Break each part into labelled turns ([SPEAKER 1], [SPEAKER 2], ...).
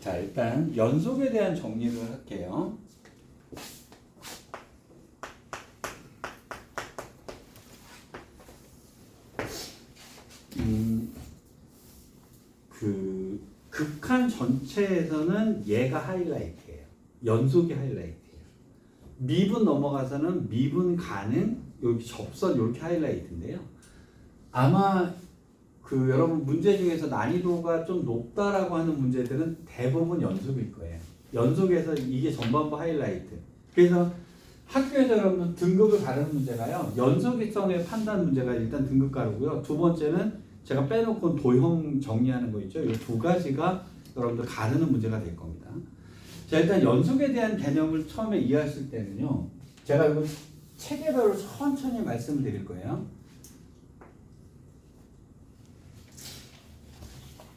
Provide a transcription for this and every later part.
[SPEAKER 1] 자, 일단 연속에 대한 정리를 할게요. 그 극한 전체에서는 얘가 하이라이트예요. 연속이 하이라이트예요. 미분 넘어가서는 미분 가능, 여기 접선 이렇게 하이라이트인데요. 아마 그 여러분 문제 중에서 난이도가 좀 높다라고 하는 문제들은 대부분 연속일 거예요. 연속에서 이게 전반부 하이라이트. 그래서 학교에서 여러분 등급을 가르는 문제가요. 연속성의 판단 문제가 일단 등급 가르고요. 두 번째는 제가 빼놓고 도형 정리하는 거 있죠. 이 두 가지가 여러분들 가르는 문제가 될 겁니다. 자, 일단 연속에 대한 개념을 처음에 이해하실 때는요. 제가 이거 체계별로 천천히 말씀을 드릴 거예요.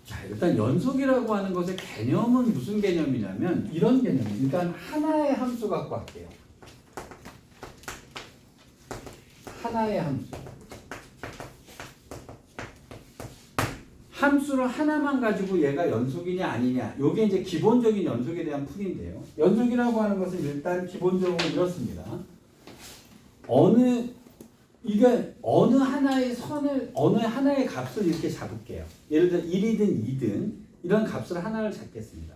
[SPEAKER 1] 자, 일단 연속이라고 하는 것의 개념은 무슨 개념이냐면 이런 개념이에요. 일단 하나의 함수 갖고 할게요. 하나의 함수. 함수를 하나만 가지고 얘가 연속이냐 아니냐. 요게 이제 기본적인 연속에 대한 풀인데요. 연속이라고 하는 것은 일단 기본적으로 이렇습니다. 어느 하나의 선을, 어느 하나의 값을 이렇게 잡을게요. 예를 들어 1이든 2든 이런 값을 하나를 잡겠습니다.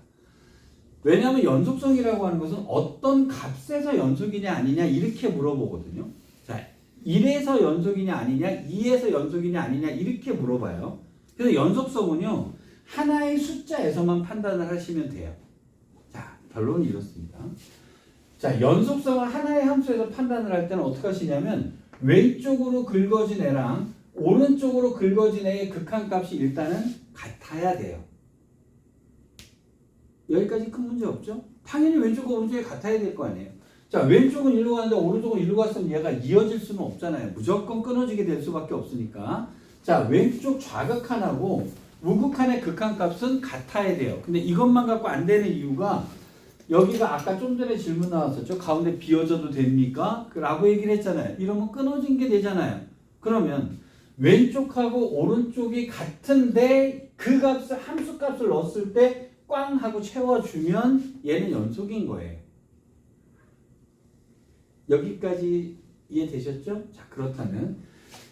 [SPEAKER 1] 왜냐하면 연속성이라고 하는 것은 어떤 값에서 연속이냐 아니냐 이렇게 물어보거든요. 자, 1에서 연속이냐 아니냐, 2에서 연속이냐 아니냐 이렇게 물어봐요. 그래서 연속성은요, 하나의 숫자에서만 판단을 하시면 돼요. 자, 결론은 이렇습니다. 자, 연속성을 하나의 함수에서 판단을 할 때는 어떻게 하시냐면 왼쪽으로 긁어진 애랑 오른쪽으로 긁어진 애의 극한값이 일단은 같아야 돼요. 여기까지 큰 문제 없죠? 당연히 왼쪽과 오른쪽이 같아야 될 거 아니에요. 자, 왼쪽은 일로 가는데 오른쪽은 일로 갔으면 얘가 이어질 수는 없잖아요. 무조건 끊어지게 될 수밖에 없으니까. 자, 왼쪽 좌극한하고 우극한의 극한값은 같아야 돼요. 근데 이것만 갖고 안 되는 이유가 여기가 아까 좀 전에 질문 나왔었죠. 가운데 비워져도 됩니까? 라고 얘기를 했잖아요. 이러면 끊어진 게 되잖아요. 그러면 왼쪽하고 오른쪽이 같은데 그 값을, 함수 값을 넣었을 때 꽝 하고 채워주면 얘는 연속인 거예요. 여기까지 이해되셨죠? 자, 그렇다면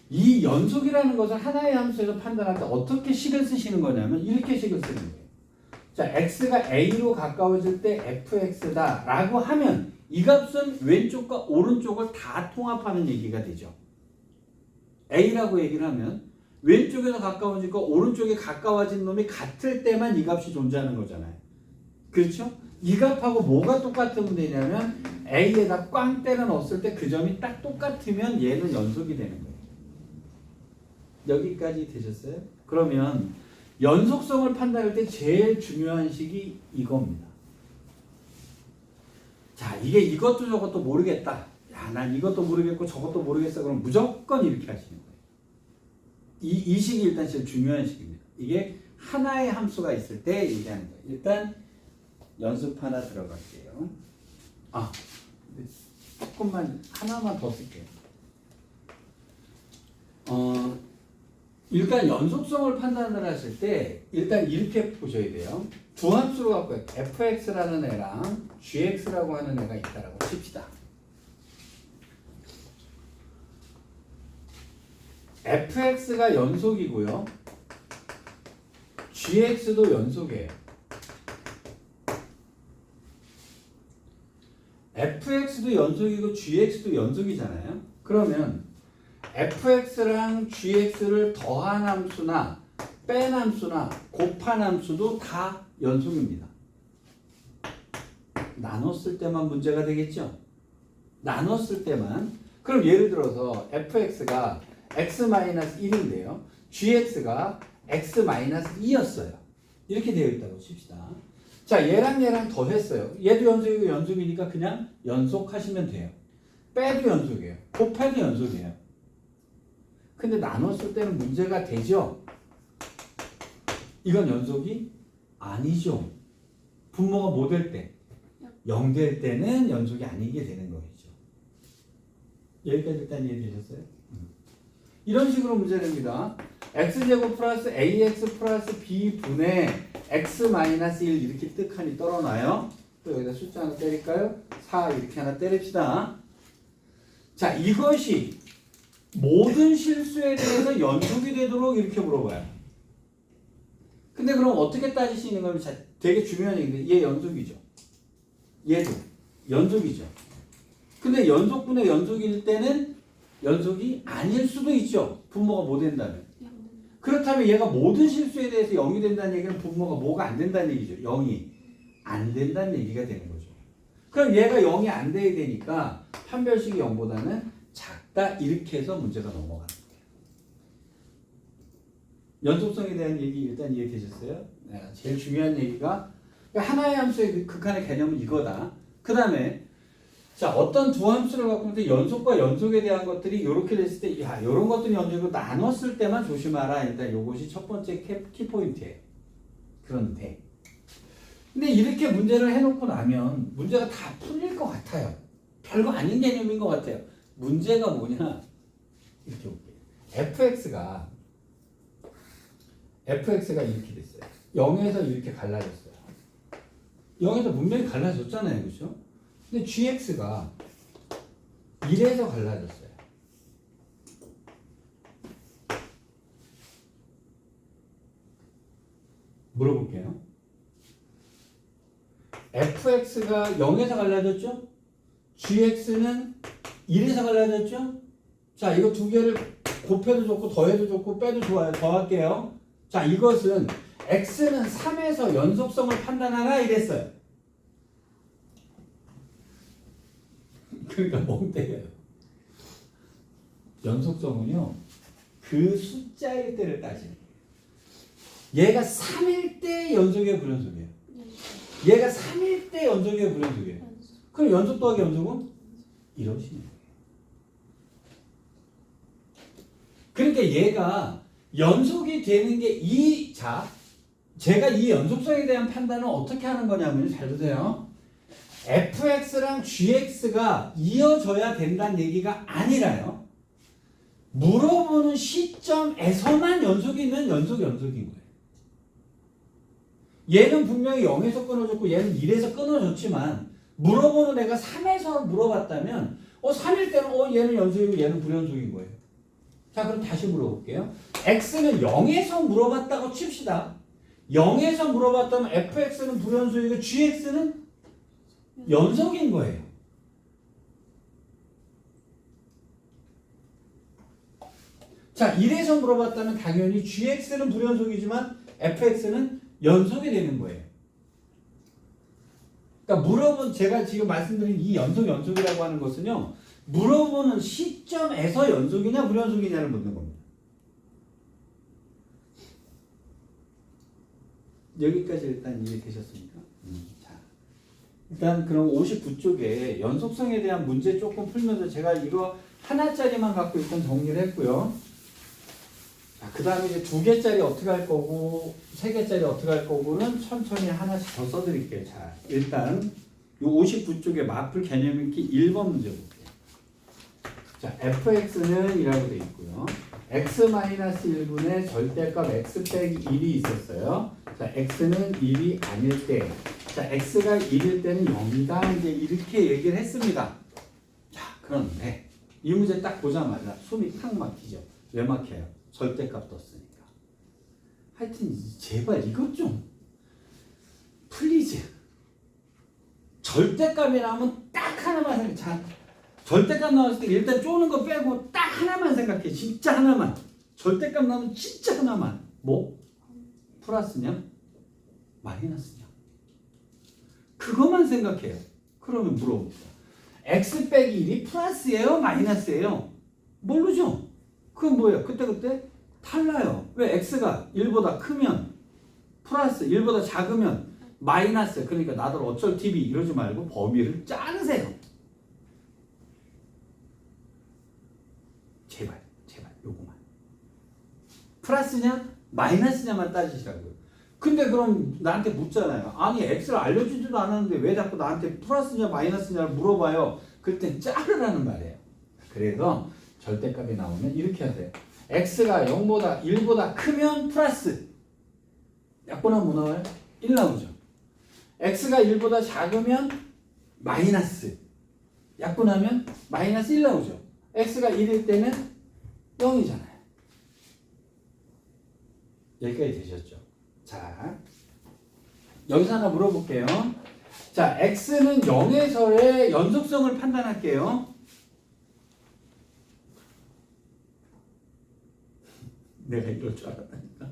[SPEAKER 1] 이 연속이라는 것을 하나의 함수에서 판단할 때 어떻게 식을 쓰시는 거냐면 이렇게 식을 쓰는 거예요. 자, x가 a로 가까워질 때 fx다 라고 하면 이 값은 왼쪽과 오른쪽을 다 통합하는 얘기가 되죠. a라고 얘기를 하면 왼쪽에서 가까워지고 오른쪽에 가까워진 놈이 같을 때만 이 값이 존재하는 거잖아요. 그렇죠? 이 값하고 뭐가 똑같으면 되냐면 a에다 꽝 때려 넣었을 때 그 점이 딱 똑같으면 얘는 연속이 되는 거예요. 여기까지 되셨어요? 그러면 연속성을 판단할 때 제일 중요한 식이 이겁니다. 자, 이게 이것도 저것도 모르겠다. 야, 난 이것도 모르겠고 저것도 모르겠어. 그럼 무조건 이렇게 하시는 거예요. 이 식이 일단 제일 중요한 식입니다. 이게 하나의 함수가 있을 때 얘기하는 거예요. 일단 연습 하나 들어갈게요. 아, 조금만 하나만 더 쓸게요. 일단 연속성을 판단을 하실 때 일단 이렇게 보셔야 돼요. 두 함수를 갖고 fx라는 애랑 gx라고 하는 애가 있다라고 칩시다. fx가 연속이고요. gx도 연속이에요. fx도 연속이고 gx도 연속이잖아요. 그러면 fx랑 gx를 더한 함수나 뺀 함수나 곱한 함수도 다 연속입니다. 나눴을 때만 문제가 되겠죠? 나눴을 때만. 그럼 예를 들어서 fx가 x-1인데요. gx가 x-2였어요. 이렇게 되어 있다고 칩시다. 자, 얘랑 더했어요. 얘도 연속이고 연속이니까 그냥 연속하시면 돼요. 빼도 연속이에요. 곱하기 연속이에요. 근데 나눴을 때는 문제가 되죠? 이건 연속이 아니죠. 분모가 뭐 될 때? 0 될 때는 연속이 아니게 되는 거겠죠. 여기까지 일단 이해되셨어요? 이런 식으로 문제 냅니다. x제곱 플러스 ax 플러스 b분의 x 마이너스 1 이렇게 뜻하니 떨어놔요. 또 여기다 숫자 하나 때릴까요? 4 이렇게 하나 때립시다. 자, 이것이 모든 실수에 대해서 연속이 되도록 이렇게 물어봐요. 근데 그럼 어떻게 따지시는 거면 되게 중요한 얘기인데 얘 연속이죠. 얘도 연속이죠. 근데 연속분의 연속일 때는 연속이 아닐 수도 있죠. 분모가 뭐 된다면. 그렇다면 얘가 모든 실수에 대해서 0이 된다는 얘기는 분모가 뭐가 안 된다는 얘기죠. 0이 안 된다는 얘기가 되는 거죠. 그럼 얘가 0이 안 돼야 되니까 판별식이 0보다는 작다 이렇게 해서 문제가 넘어가는 거예요. 연속성에 대한 얘기 일단 이해되셨어요? 네, 제일 중요한 얘기가 하나의 함수의 극한의 개념은 이거다. 그 다음에 자, 어떤 두 함수를 갖고 있는데 연속과 연속에 대한 것들이 이렇게 됐을 때, 야, 이런 것들이 연속으로 나눴을 때만 조심하라. 일단 이것이 첫 번째 키포인트예요. 그런데, 근데 이렇게 문제를 해놓고 나면 문제가 다 풀릴 것 같아요. 별거 아닌 개념인 것 같아요. 문제가 뭐냐? 이렇게 볼게요. fx가 이렇게 됐어요. 0에서 이렇게 갈라졌어요. 0에서 분명히 갈라졌잖아요. 그렇죠? 근데 gx가 1에서 갈라졌어요. 물어볼게요. fx가 0에서 갈라졌죠? gx는 1에서 갈라졌죠? 자, 이거 두 개를 곱해도 좋고 더해도 좋고 빼도 좋아요. 더할게요. 자, 이것은 x는 3에서 연속성을 판단하라 이랬어요. 그러니까 멍 때려요. 연속성은요, 그 숫자일 때를 따지는 거예요. 얘가 3일 때 연속이에요, 불연속이에요? 얘가 3일 때 연속이에요, 불연속이에요? 그럼 연속 더하기 연속은? 이러시는 거예요. 그러니까 얘가 연속이 되는 게 제가 이 연속성에 대한 판단은 어떻게 하는 거냐면 잘 보세요. fx랑 gx가 이어져야 된다는 얘기가 아니라요. 물어보는 시점에서만 연속이면 연속인 거예요. 얘는 분명히 0에서 끊어졌고 얘는 1에서 끊어졌지만 물어보는 애가 3에서 물어봤다면 3일 때는 얘는 연속이고 얘는 불연속인 거예요. 자, 그럼 다시 물어볼게요. x는 0에서 물어봤다고 칩시다. 0에서 물어봤다면 fx는 불연속이고 gx는 연속인 거예요. 자, 1에서 물어봤다면 당연히 gx는 불연속이지만 fx는 연속이 되는 거예요. 그러니까 제가 지금 말씀드린 이 연속이라고 하는 것은요, 물어보는 시점에서 연속이냐 불연속이냐를 묻는 겁니다. 여기까지 일단 이해되셨습니까? 자, 일단 그럼 59쪽에 연속성에 대한 문제 조금 풀면서 제가 이거 하나짜리만 갖고 일단 정리를 했고요. 자, 그 다음에 이제 2개짜리 어떻게 할 거고 3개짜리 어떻게 할 거고는 천천히 하나씩 더 써드릴게요. 자, 일단 이 59쪽에 맞풀 개념 읽기 1번 문제 볼게요. 자, fx는 이라고 되어 있고요. x-1분의 절대값 x 빼기 1이 있었어요. 자, x는 1이 아닐 때, 자, x가 1일 때는 0이다. 이제 이렇게 얘기를 했습니다. 자, 그런데 이 문제 딱 보자마자 숨이 탁 막히죠. 왜 막혀요? 절대값 떴으니까. 하여튼 제발 이것 좀 플리즈. 절대값이 나오면 딱 하나만 생각해. 자, 절대값 나왔을 때 일단 쪼는 거 빼고 딱 하나만 생각해. 진짜 하나만. 절대값 나오면 진짜 하나만. 뭐? 플러스냐? 마이너스냐? 그것만 생각해요. 그러면 물어봅니다. x 빼기 1이 플러스예요? 마이너스예요? 모르죠? 그건 뭐예요? 그때 달라요. 왜? x가 1보다 크면 플러스, 1보다 작으면 마이너스. 그러니까 나들 어쩔 TV 이러지 말고 범위를 자르세요. 제발 요거만. 플러스냐 마이너스냐만 따지시라고요. 근데 그럼 나한테 묻잖아요. 아니 x를 알려주지도 않았는데 왜 자꾸 나한테 플러스냐 마이너스냐를 물어봐요. 그땐 자르라는 말이에요. 그래서 절대값이 나오면 이렇게 하세요. x가 0보다 1보다 크면 플러스. 약분하면 뭐 나와요? 1 나오죠. x가 1보다 작으면 마이너스. 약분하면 마이너스 1 나오죠. x가 1일 때는 0이잖아요. 여기까지 되셨죠? 자, 여기서 하나 물어볼게요. 자, x는 0에서의 연속성을 판단할게요. 내가 이럴 줄 알았다니까.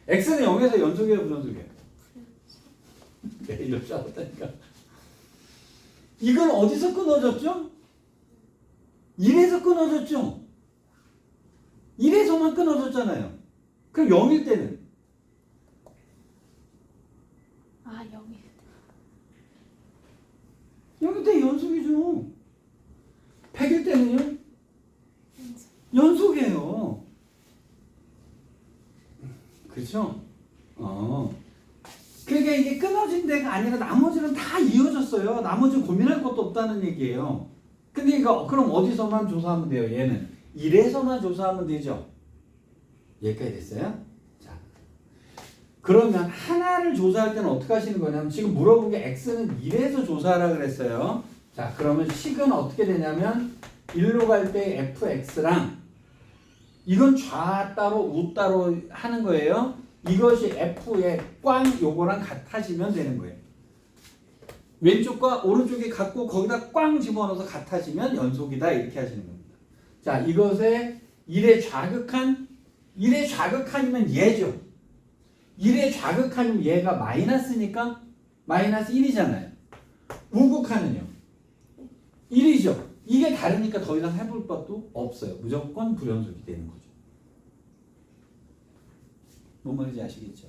[SPEAKER 1] x는 0에서 연속이에요, 불연속이에요? 내가 이럴 줄 알았다니까. 이건 어디서 끊어졌죠? 1에서 끊어졌죠? 1에서만 끊어졌잖아요. 그럼 0일 때는?
[SPEAKER 2] 아, 0일.
[SPEAKER 1] 0일 때 연속이죠. 100일 때는요? 연속이에요. 그렇죠? 그러니까 이게 끊어진 데가 아니라 나머지는 다 이어졌어요. 나머지는 고민할 것도 없다는 얘기예요. 근데 이거 그럼 어디서만 조사하면 돼요? 얘는 1에서만 조사하면 되죠. 여기까지 됐어요? 자, 그러면 하나를 조사할 때는 어떻게 하시는 거냐면 지금 물어본 게 x는 1에서 조사하라 그랬어요. 자, 그러면 식은 어떻게 되냐면 1로 갈 때 fx랑 이건 좌 따로 우 따로 하는 거예요. 이것이 f의 꽝 요거랑 같아지면 되는 거예요. 왼쪽과 오른쪽이 같고 거기다 꽝 집어넣어서 같아지면 연속이다 이렇게 하시는 겁니다. 자, 이것에 1의 좌극한이면 얘죠. 1의 좌극한이면 얘가 마이너스니까 마이너스 1이잖아요. 우극한은요 1이죠. 이게 다르니까 더 이상 해볼 것도 없어요. 무조건 불연속이 되는 거죠. 뭔 말인지 아시겠죠?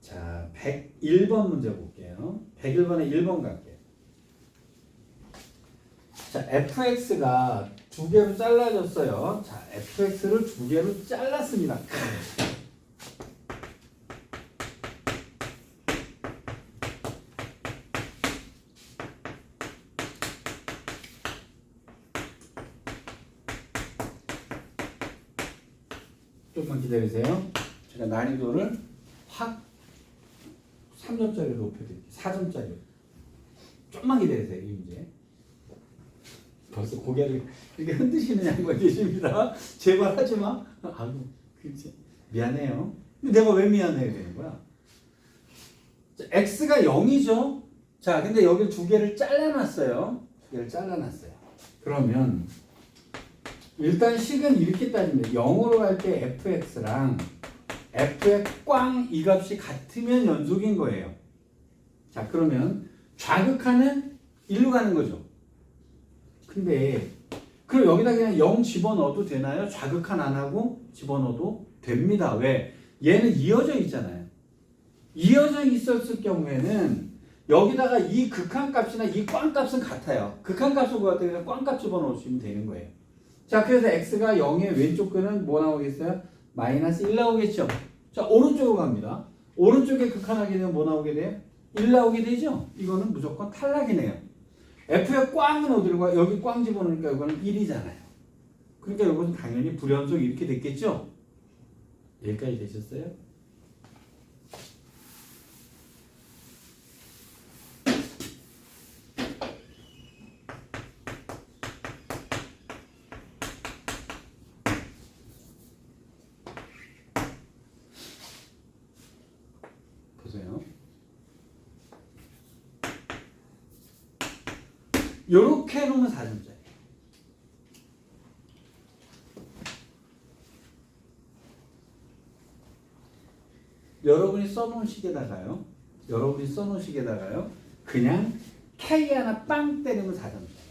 [SPEAKER 1] 자, 101번 문제 볼게요. 101번에 1번 갈게요. 자, fx가 두 개로 잘라졌어요. 자, fx를 두 개로 잘랐습니다. 조금만 기다리세요. 제가 난이도를 확 3점짜리로 높여드릴게요. 4점짜리로. 좀만 기다리세요. 이 문제. 벌써 고개를 이렇게 흔드시는 양반 계십니다. 제발 하지 마. 아이고, 그렇지. 미안해요. 근데 내가 왜 미안해야 되는 거야? 자, x가 0이죠? 자, 근데 여기 두 개를 잘라놨어요. 두 개를 잘라놨어요. 그러면 일단 식은 이렇게 따집니다. 0으로 갈 때 fx랑 f의 꽝 이 값이 같으면 연속인 거예요. 자, 그러면 좌극하는 1로 가는 거죠. 근데 그럼 여기다 그냥 0 집어넣어도 되나요? 좌극한 안 하고 집어넣어도 됩니다. 왜? 얘는 이어져 있잖아요. 이어져 있었을 경우에는 여기다가 이 극한 값이나 이 꽝 값은 같아요. 극한 값을 구할 때 그냥 꽝 값 집어넣으시면 되는 거예요. 자, 그래서 x가 0의 왼쪽 끈은 뭐 나오겠어요? 마이너스 1 나오겠죠. 자, 오른쪽으로 갑니다. 오른쪽에 극한하게 되면 뭐 나오게 돼요? 1 나오게 되죠. 이거는 무조건 탈락이네요. f의 꽝은 어디로 가? 여기 꽝 집어넣으니까 이거는 1이잖아요. 그러니까 이것은 당연히 불연속 이렇게 됐겠죠. 여기까지 되셨어요? 보세요. 요렇게 해놓으면 4점짜리. 여러분이 써놓은 식에다가요. 그냥 K 하나 빵 때리면 4점짜리.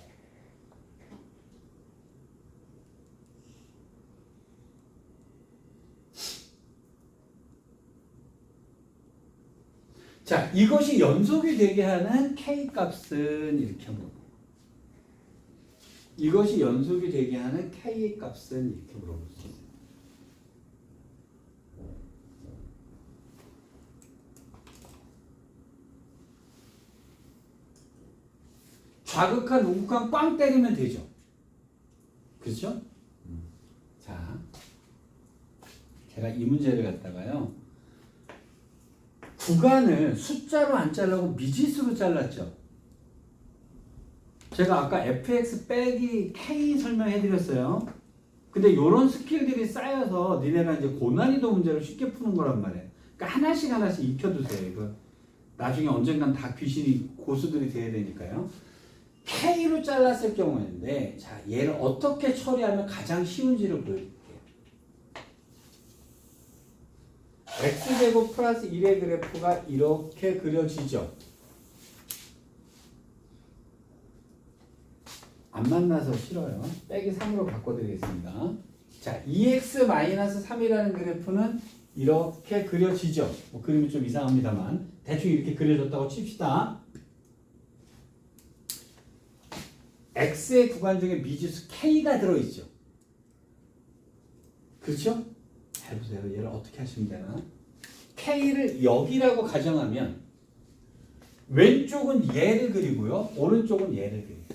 [SPEAKER 1] 자, 이것이 연속이 되게 하는 K 값은 이렇게 물어봐요. 이것이 연속이 되게 하는 K의 값은 이렇게 물어볼 수 있어요. 좌극한 우극한 꽝 때리면 되죠. 그렇죠? 자, 제가 이 문제를 갖다가요. 구간을 숫자로 안 잘라고 미지수로 잘랐죠. 제가 아까 fx 빼기 k 설명해 드렸어요. 근데 이런 스킬들이 쌓여서 니네가 이제 고난이도 문제를 쉽게 푸는 거란 말이에요. 그러니까 하나씩 하나씩 익혀두세요. 이거 나중에 언젠간 다 귀신이 고수들이 돼야 되니까요. K로 잘랐을 경우인데, 자, 얘를 어떻게 처리하면 가장 쉬운지를 보여드릴게요. x제곱 플러스 1의 그래프가 이렇게 그려지죠. 안 만나서 싫어요. 빼기 3으로 바꿔드리겠습니다. 자, 2x-3이라는 그래프는 이렇게 그려지죠. 뭐 그림이 좀 이상합니다만 대충 이렇게 그려졌다고 칩시다. x의 구간 중에 미지수 k가 들어있죠. 그렇죠? 잘 보세요. 얘를 어떻게 하시면 되나? k를 여기라고 가정하면 왼쪽은 얘를 그리고요. 오른쪽은 얘를 그립니다.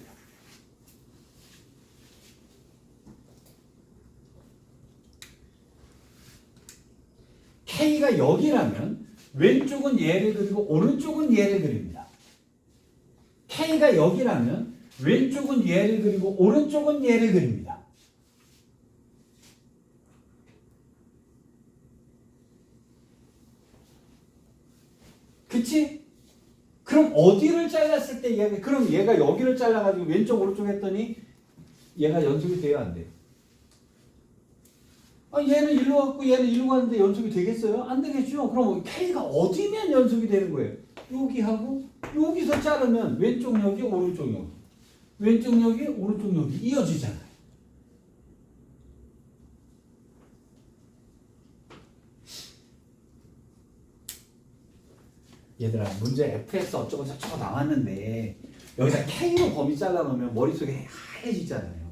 [SPEAKER 1] K가 여기라면 왼쪽은 얘를 그리고 오른쪽은 얘를 그립니다. K가 여기라면 왼쪽은 얘를 그리고 오른쪽은 얘를 그립니다. 그치? 그럼 어디를 잘랐을 때 얘가, 그럼 얘가 여기를 잘라가지고 왼쪽 오른쪽 했더니 얘가 연속이 돼야 안 돼요? 아, 얘는 일로 갔고 얘는 일로 갔는데 연속이 되겠어요? 안 되겠죠? 그럼 K가 어디면 연속이 되는 거예요? 여기 하고 여기서 자르면 왼쪽 여기 오른쪽 여기 왼쪽 여기 오른쪽 여기 이어지잖아요. 얘들아 문제 fx 어쩌고 저쩌고 나왔는데 여기다 K로 범위 잘라놓으면 머릿속에 하얘지잖아요.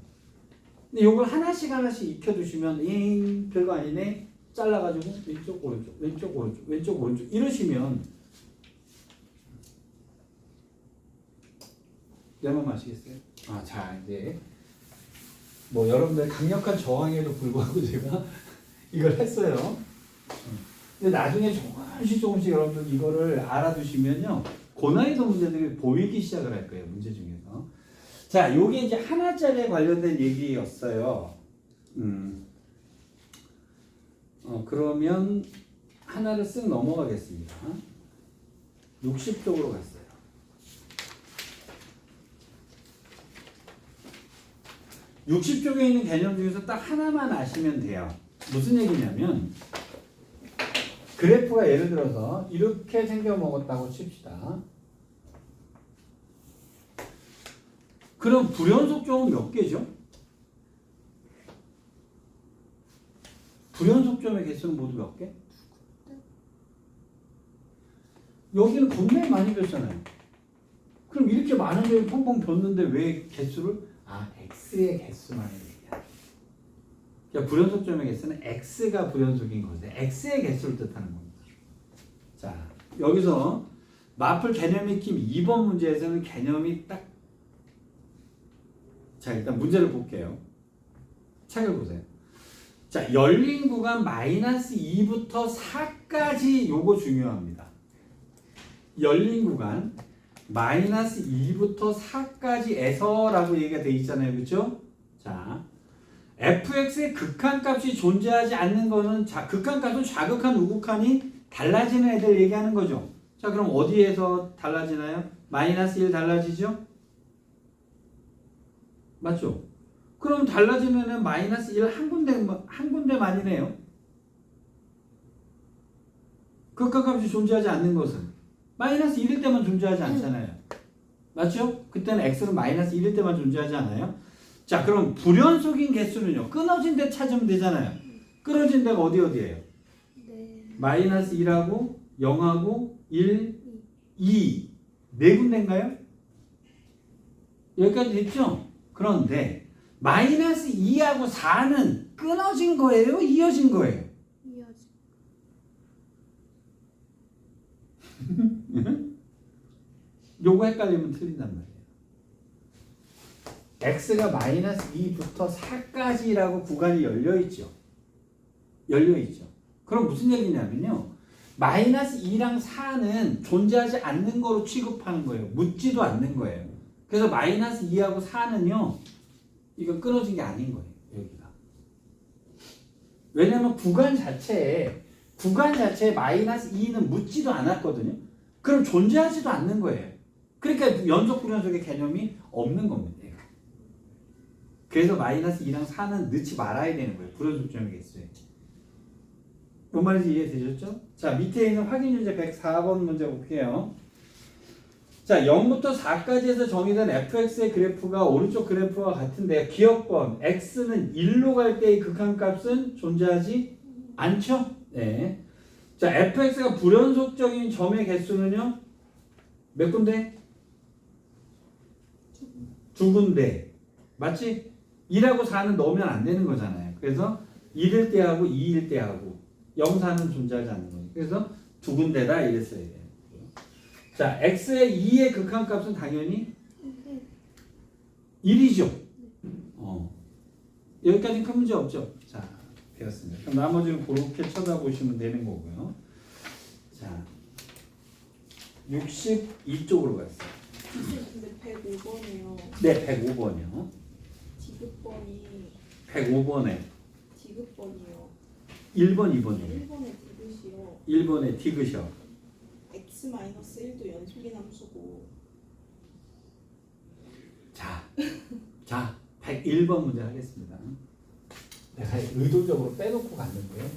[SPEAKER 1] 근데 이걸 하나씩 하나씩 익혀두시면 별거 아니네. 잘라가지고 왼쪽 오른쪽 왼쪽 오른쪽 왼쪽 오른쪽 이러시면 내 말 아시겠어요? 아, 자 이제 뭐 여러분들 강력한 저항에도 불구하고 제가 이걸 했어요. 근데 나중에 조금씩 여러분들 이거를 알아두시면요 고난이도 문제들이 보이기 시작을 할 거예요. 문제 중에서. 자, 요게 이제 하나짜리에 관련된 얘기였어요. 그러면 하나를 쓱 넘어가겠습니다. 60쪽으로 갔어요. 60쪽에 있는 개념 중에서 딱 하나만 아시면 돼요. 무슨 얘기냐면 그래프가 예를 들어서 이렇게 생겨 먹었다고 칩시다. 그럼 불연속점은 몇 개죠? 불연속점의 개수는 모두 몇 개? 여기는 굉장히 많이 줬잖아요. 그럼 이렇게 많은 점이 펑펑 줬는데 왜 개수를? 아, x의 개수만을 얘기하는. 그러니까 불연속점의 개수는 x가 불연속인 거죠. x의 개수를 뜻하는 겁니다. 자, 여기서 마플 개념 익힘 2번 문제에서는 개념이 딱. 자, 일단 문제를 볼게요. 책을 보세요. 자, 열린 구간 -2부터 4까지 요거 중요합니다. 열린 구간 -2부터 4까지에서 라고 얘기가 돼 있잖아요. 그렇죠? 자, fx의 극한값이 존재하지 않는 거는 극한값은 좌극한 우극한이 달라지는 애들 얘기하는 거죠. 자, 그럼 어디에서 달라지나요? -1 달라지죠? 맞죠? 그럼 달라지는 애는 -1 한 군데만이네요. 극한값이 존재하지 않는 것은 -1일 때만 존재하지 않잖아요. 맞죠? 그때는 x는 -1일 때만 존재하지 않아요? 자, 그럼 불연속인 개수는요. 끊어진 데 찾으면 되잖아요. 끊어진 데가 어디예요?
[SPEAKER 2] 네.
[SPEAKER 1] -1하고 0하고 1, 2 네 군데인가요? 여기까지 됐죠? 그런데 -2하고 4는 끊어진 거예요? 이어진 거예요?
[SPEAKER 2] 이어지.
[SPEAKER 1] 요거 헷갈리면 틀린단 말이에요. x가 마이너스 2부터 4까지라고 구간이 열려있죠. 열려있죠. 그럼 무슨 얘기냐면요. 마이너스 2랑 4는 존재하지 않는 거로 취급하는 거예요. 묻지도 않는 거예요. 그래서 마이너스 2하고 4는요. 이거 끊어진 게 아닌 거예요. 여기가. 왜냐면 구간 자체에 마이너스 2는 묻지도 않았거든요. 그럼 존재하지도 않는 거예요. 그러니까 연속 불연속의 개념이 없는 겁니다. 얘가. 그래서 마이너스 2랑 4는 넣지 말아야 되는 거예요. 불연속점의 개수에. 뭔 말인지 이해되셨죠? 자, 밑에 있는 확인 문제 104번 문제 볼게요. 자, 0부터 4까지에서 정의된 fx의 그래프가 오른쪽 그래프와 같은데 기억번 x는 1로 갈 때의 극한값은 존재하지 않죠? 네. 자, fx가 불연속적인 점의 개수는요? 몇 군데? 두 군데. 맞지? 2하고 4는 넣으면 안 되는 거잖아요. 그래서 1일 때 하고 2일 때 하고 0, 4는 존재하지 않는 거예요. 그래서 두 군데다 이랬어야 돼요. 자, x의 2의 극한값은 당연히 1이죠. 여기까지는 큰 문제 없죠. 자, 배웠습니다. 그럼 나머지는 그렇게 쳐다보시면 되는 거고요. 자, 62쪽으로 갔어요.
[SPEAKER 3] 근데 105번이요.
[SPEAKER 1] 네, 105번이요.
[SPEAKER 3] 지급번이
[SPEAKER 1] 105번에
[SPEAKER 3] 지급번이요.
[SPEAKER 1] 1번, 2번이요.
[SPEAKER 3] 1번에 디귿이요.
[SPEAKER 1] 1번에 디귿이요.
[SPEAKER 3] x-1도 연속인 함수고.
[SPEAKER 1] 자, 101번 문제 하겠습니다. 내가 의도적으로 빼놓고 갔는데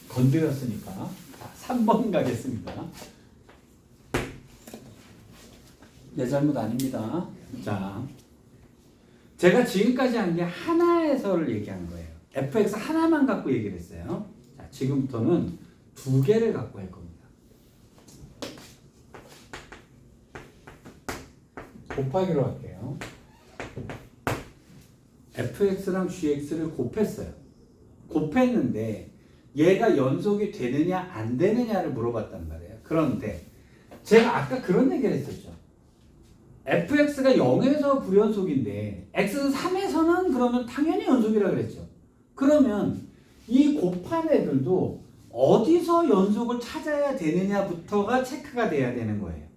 [SPEAKER 1] 건드렸으니까 자, 3번 가겠습니다. 내 잘못 아닙니다. 자, 제가 지금까지 한 게 하나에서를 얘기한 거예요. fx 하나만 갖고 얘기를 했어요. 자, 지금부터는 두 개를 갖고 할 겁니다. 곱하기로 할게요. fx랑 gx를 곱했어요. 곱했는데 얘가 연속이 되느냐 안 되느냐를 물어봤단 말이에요. 그런데 제가 아까 그런 얘기를 했었죠. fx가 0에서 불연속인데 x는 3에서는 그러면 당연히 연속이라고 그랬죠. 그러면 이 곱한 애들도 어디서 연속을 찾아야 되느냐부터가 체크가 돼야 되는 거예요.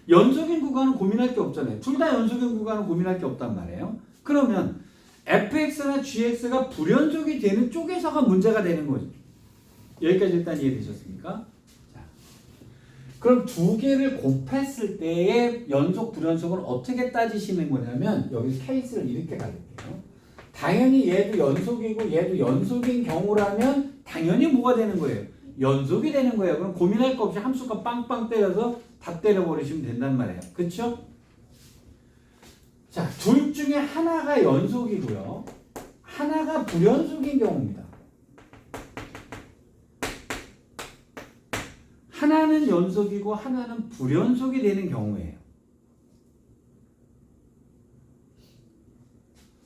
[SPEAKER 1] 연속인 구간은 고민할 게 없잖아요. 둘 다 연속인 구간은 고민할 게 없단 말이에요. 그러면 fx나 gx가 불연속이 되는 쪽에서가 문제가 되는 거죠. 여기까지 일단 이해되셨습니까? 자, 그럼 두 개를 곱했을 때의 연속 불연속은 어떻게 따지시는 거냐면 여기 케이스를 이렇게 가릴게요. 당연히 얘도 연속이고 얘도 연속인 경우라면 당연히 뭐가 되는 거예요? 연속이 되는 거예요. 그럼 고민할 거 없이 함수가 빵빵 때려서 다 때려버리시면 된단 말이에요. 그렇죠? 자, 둘 중에 하나가 연속이고요. 하나가 불연속인 경우입니다. 하나는 연속이고 하나는 불연속이 되는 경우예요.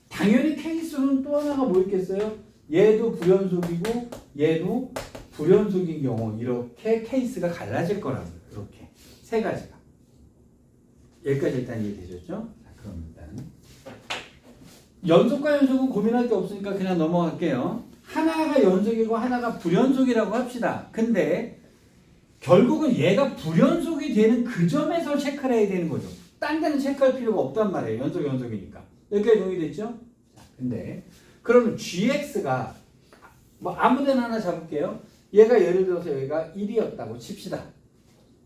[SPEAKER 1] 당연히 케이스는 또 하나가 뭐 있겠어요? 얘도 불연속이고 얘도 불연속인 경우 이렇게 케이스가 갈라질 거라고요. 이렇게 세 가지가. 여기까지 일단 이해되셨죠? 자, 그럼 일단 연속과 연속은 고민할 게 없으니까 그냥 넘어갈게요. 하나가 연속이고 하나가 불연속이라고 합시다. 근데 결국은 얘가 불연속이 되는 그 점에서 체크를 해야 되는 거죠. 딴 데는 체크할 필요가 없단 말이에요. 연속이니까. 여기까지 동의됐죠? 자, 근데 그러면 gx가 뭐 아무 데나 하나 잡을게요. 얘가 예를 들어서 여기가 1이었다고 칩시다.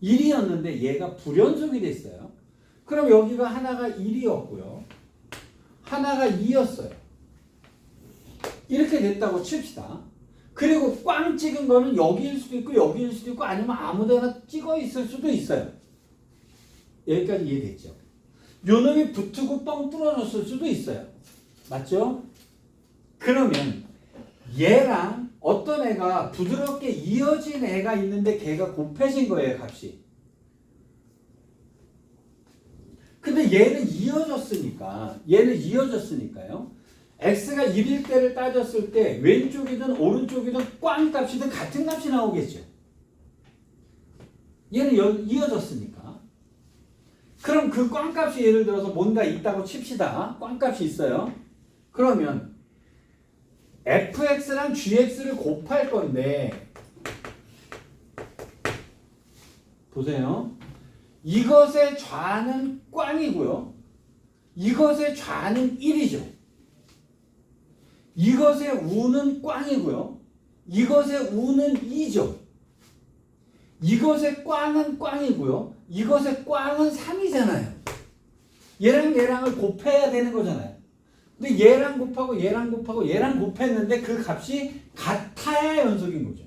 [SPEAKER 1] 1이었는데 얘가 불연속이 됐어요. 그럼 여기가 하나가 1이었고요. 하나가 2였어요. 이렇게 됐다고 칩시다. 그리고 꽝 찍은 거는 여기일 수도 있고 여기일 수도 있고 아니면 아무 데나 찍어 있을 수도 있어요. 여기까지 이해됐죠? 요놈이 붙고 뻥 뚫어졌을 수도 있어요. 맞죠? 그러면 얘랑 어떤 애가 부드럽게 이어진 애가 있는데 걔가 곱해진 거예요, 값이. 근데 얘는 이어졌으니까요. x가 1일 때를 따졌을 때 왼쪽이든 오른쪽이든 꽝 값이든 같은 값이 나오겠죠. 얘는 이어졌으니까. 그럼 그 꽝값이 예를 들어서 뭔가 있다고 칩시다. 꽝값이 있어요. 그러면 fx랑 gx를 곱할 건데 보세요. 이것의 좌는 꽝이고요. 이것의 좌는 1이죠. 이것의 우는 꽝이고요. 이것의 우는 2죠. 이것의 꽝은 꽝이고요. 이것의 꽝은 3이잖아요. 얘랑 얘랑을 곱해야 되는 거잖아요. 근데 얘랑 곱하고 얘랑 곱하고 얘랑 곱했는데 그 값이 같아야 연속인 거죠.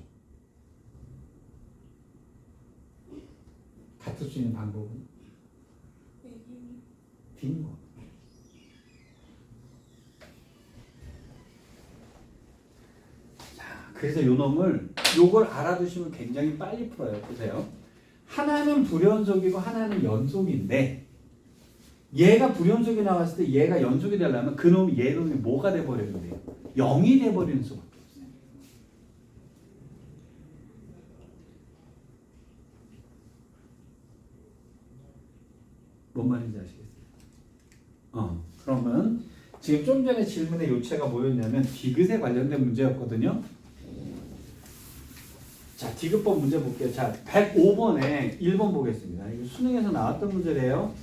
[SPEAKER 1] 같을 수 있는 방법은 빈 거. 자, 그래서 요 놈을 요걸 알아두시면 굉장히 빨리 풀어요. 보세요. 하나는 불연속이고 하나는 연속인데 얘가 불연속이 나왔을 때 얘가 연속이 되려면 그 놈이 얘 놈이 뭐가 돼버리는 거예요? 0이 돼버리는 수밖에 없어요. 뭔 말인지 아시겠어요? 그러면 지금 좀 전에 질문의 요체가 뭐였냐면 디귿에 관련된 문제였거든요. 자, 디귿법 문제 볼게요. 자, 105번에 1번 보겠습니다. 이거 수능에서 나왔던 문제래요.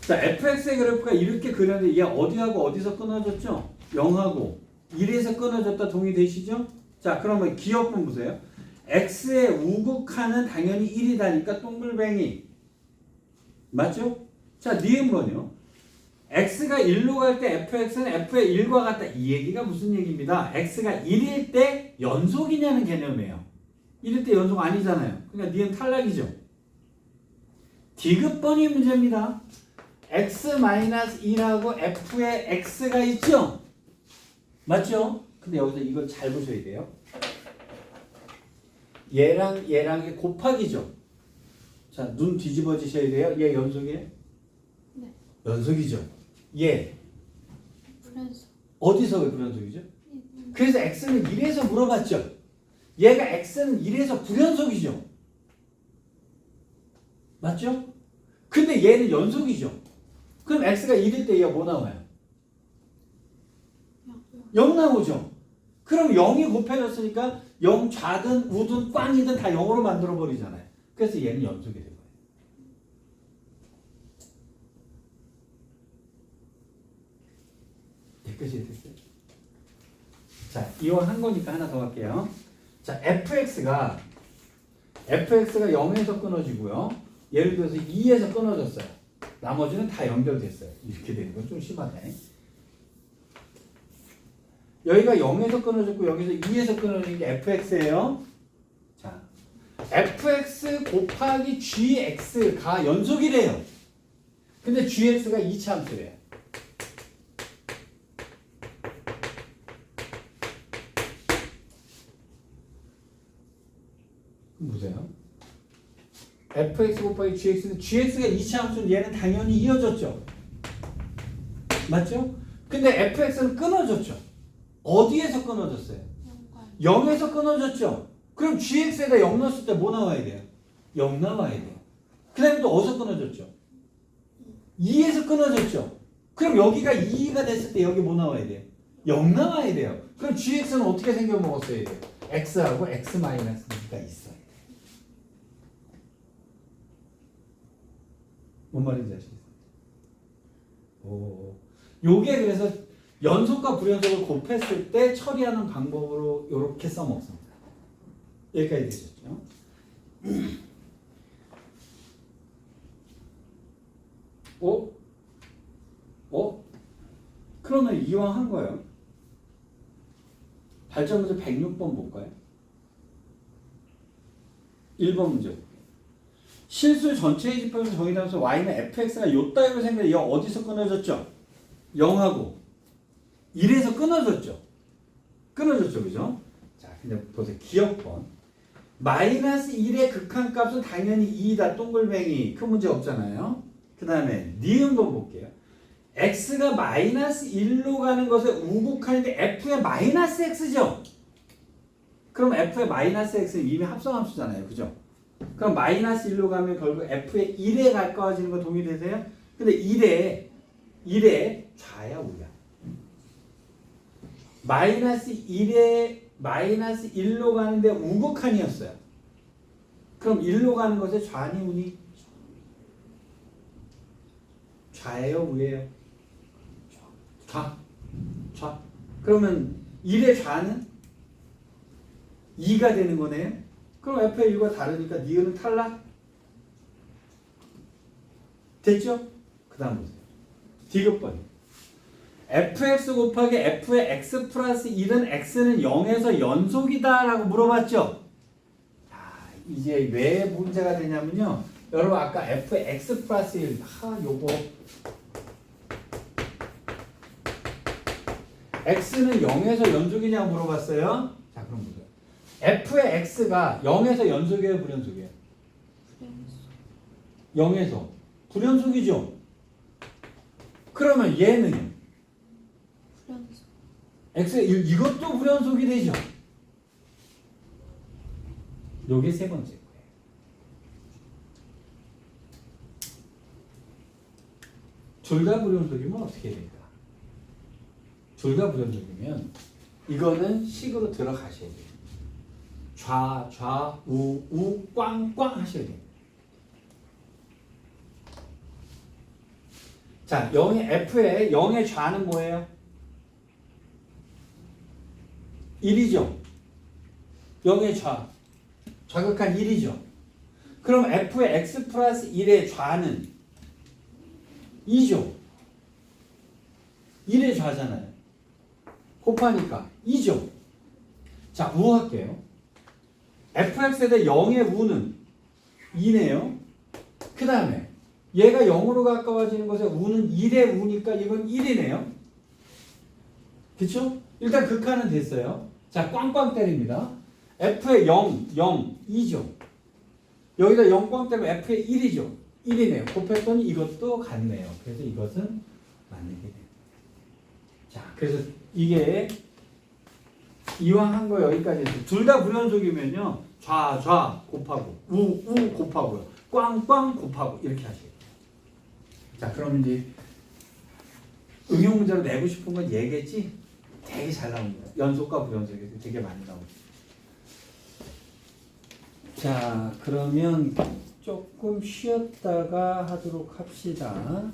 [SPEAKER 1] 자, fx의 그래프가 이렇게 그렸는데 얘 어디하고 어디서 끊어졌죠? 0하고 1에서 끊어졌다 동의되시죠? 자, 그러면 기억분 보세요. x의 우극한은 당연히 1이다니까 동글뱅이. 맞죠? 자, 니은번이요. x가 1로 갈 때 fx는 f의 1과 같다. 이 얘기가 무슨 얘기입니다. x가 1일 때 연속이냐는 개념이에요. 1일 때 연속 아니잖아요. 그러니까 니은 탈락이죠. 디귿번이 문제입니다. x-2라고 f에 x가 있죠? 맞죠? 근데 여기서 이걸 잘 보셔야 돼요. 얘랑 얘랑 곱하기죠. 자, 눈 뒤집어지셔야 돼요. 얘 연속이에요?
[SPEAKER 2] 네.
[SPEAKER 1] 연속이죠. 얘
[SPEAKER 2] 불연속.
[SPEAKER 1] 어디서 왜 불연속이죠? 그래서 x는 1에서 물어봤죠. 얘가 x는 1에서 불연속이죠. 맞죠? 근데 얘는 연속이죠. 그럼 x가 1일 때 얘가 뭐 나와요? 0 나오죠. 그럼 0이 곱해졌으니까 0 좌든 우든 꽝이든 다 0으로 만들어 버리잖아요. 그래서 얘는 연속이 된 거예요. 여기까지 됐어요. 자, 이왕 한 거니까 하나 더 할게요. 자, fx가 0에서 끊어지고요. 예를 들어서 2에서 끊어졌어요. 나머지는 다 연결됐어요. 이렇게 되는 건 좀 심하네. 여기가 0에서 끊어졌고 여기서 2에서 끊어진 게 fx예요. 자, fx 곱하기 gx가 연속이래요. 근데 gx가 2차 함수래요. 보세요. fx 곱하기 gx는 gx가 2차 함수는 얘는 당연히 이어졌죠. 맞죠? 근데 fx는 끊어졌죠. 어디에서 끊어졌어요? 0에서 끊어졌죠. 그럼 gx에다 0 넣었을 때 뭐 나와야 돼요? 0 나와야 돼요. 그 다음에 또 어디서 끊어졌죠? 2에서 끊어졌죠. 그럼 여기가 2가 됐을 때 여기 뭐 나와야 돼요? 0 나와야 돼요. 그럼 gx는 어떻게 생겨 먹었어야 돼요? x하고 x-2가 있어요. 뭔 말인지 아시겠어요? 오, 요게 그래서 연속과 불연속을 곱했을 때 처리하는 방법으로 이렇게 써먹습니다. 여기까지 되셨죠? 그러면 이왕 한 거예요. 발전 문제 106번 볼까요? 1번 문제 볼게요. 실수 전체의 지표에서 정의하면서 y는 fx가 요 따위로 생겼는데 얘 어디서 끊어졌죠? 0하고 1에서 끊어졌죠. 그죠? 자, 근데 보세요. 기억번. 마이너스 1의 극한값은 당연히 2다. 동글뱅이. 큰 문제 없잖아요. 그 다음에 니은번 볼게요. x가 마이너스 1로 가는 것의 우극한인데 f의 마이너스 x죠. 그럼 f의 마이너스 x는 이미 합성함수잖아요. 그죠? 그럼 마이너스 1로 가면 결국 F의 1에 가까워지는 거 동의되세요? 근데 1에 좌야 우야. 마이너스 1로 가는데 우극한이었어요. 그럼 1로 가는 것에 좌니 우니? 좌예요 우예요? 좌. 그러면 1의 좌는 2가 되는 거네요. 그럼 F의 1과 다르니까 니은은 탈락? 됐죠? 그 다음 보세요. 디귿번. fx 곱하기 f의 x 플러스 1은 x는 0에서 연속이다 라고 물어봤죠? 자, 이제 왜 문제가 되냐면요. 여러분 아까 f의 x 플러스 1 요거 x는 0에서 연속이냐고 물어봤어요. 자 그럼 보세요. f의 x가 0에서 연속이에요 불연속이에요?
[SPEAKER 2] 불연속.
[SPEAKER 1] 0에서 불연속이죠? 그러면 얘는요?
[SPEAKER 2] 불연속.
[SPEAKER 1] x 이것도 불연속이 되죠? 요게 세 번째 거예요. 둘 다 불연속이면 어떻게 될까? 둘 다 불연속이면 이거는 식으로 들어가셔야 돼요. 좌, 우, 꽝꽝 하셔야 돼요. 자, 0의 좌는 뭐예요? 1이죠. 0의 좌. 좌극한 1이죠. 그럼 f의 x 플러스 1의 좌는 2죠. 1의 좌잖아요. 곱하니까 2죠. 자, 우 할게요. fx에 대해 0의 우는 2네요. 그 다음에 얘가 0으로 가까워지는 것에 우는 1의 우니까 이건 1이네요. 그쵸? 일단 극한은 됐어요. 자, 꽝꽝 때립니다. f의 0, 2죠. 여기다 0 꽝 때리면 f의 1이죠. 1이네요. 곱했더니 이것도 같네요. 그래서 이것은 맞는 게 돼요. 자, 그래서 이게 이왕 한 거 여기까지 했어요. 둘 다 불연속이면요. 좌 곱하고 우 곱하고요. 꽝꽝 곱하고 이렇게 하셔야 돼요. 자, 그럼 이제 응용 문제로 내고 싶은 건 얘겠지? 되게 잘 나옵니다. 연속과 불연속이 되게 많이 나오죠. 자, 그러면 조금 쉬었다가 하도록 합시다.